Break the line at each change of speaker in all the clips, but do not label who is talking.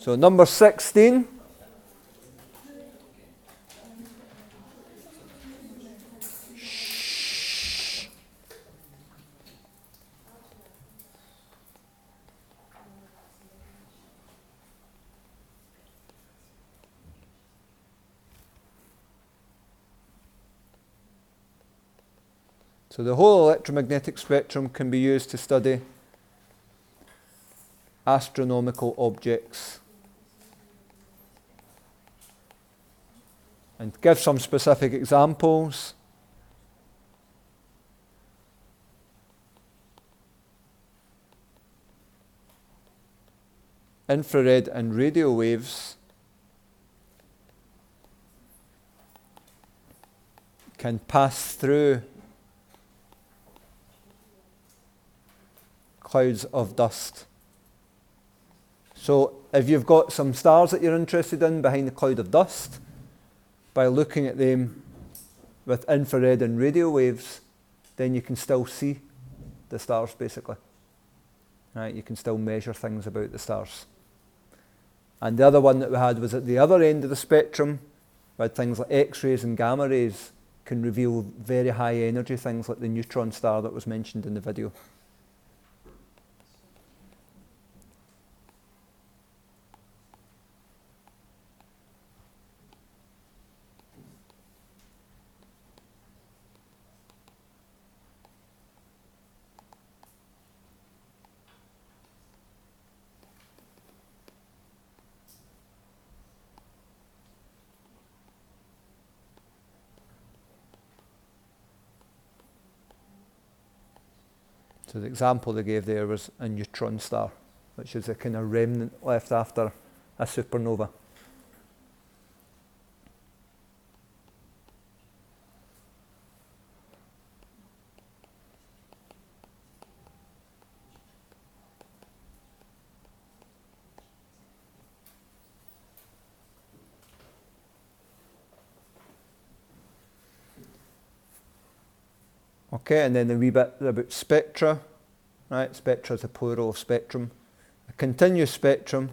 So number 16. So the whole electromagnetic spectrum can be used to study astronomical objects. And give some specific examples. Infrared and radio waves can pass through clouds of dust. So if you've got some stars that you're interested in behind the cloud of dust, by looking at them with infrared and radio waves, then you can still see the stars basically. Right? You can still measure things about the stars. And the other one that we had was at the other end of the spectrum, where things like X-rays and gamma rays can reveal very high energy things like the neutron star that was mentioned in the video. So the example they gave there was a neutron star, which is a kind of remnant left after a supernova. Okay, and then a wee bit about spectra. Right, spectra is a plural of spectrum. A continuous spectrum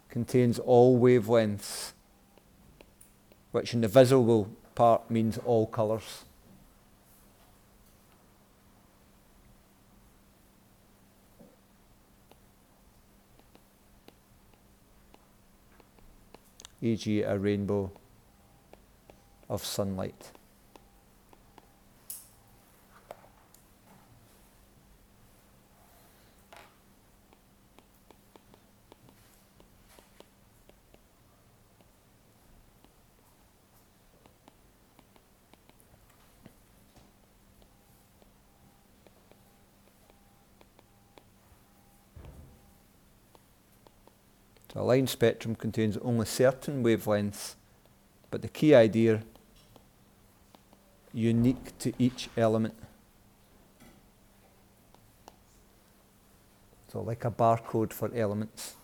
contains all wavelengths, which in the visible part means all colours. E.g. a rainbow of sunlight. So a line spectrum contains only certain wavelengths, but the key idea, unique to each element. So like a barcode for elements.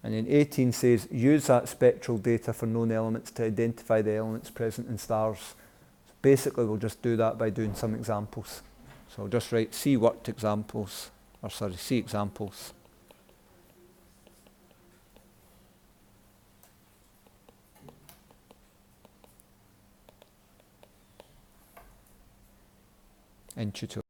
And then 18 says, use that spectral data for known elements to identify the elements present in stars. So basically, we'll just do that by doing some examples. So I'll just write C examples. In tutorial.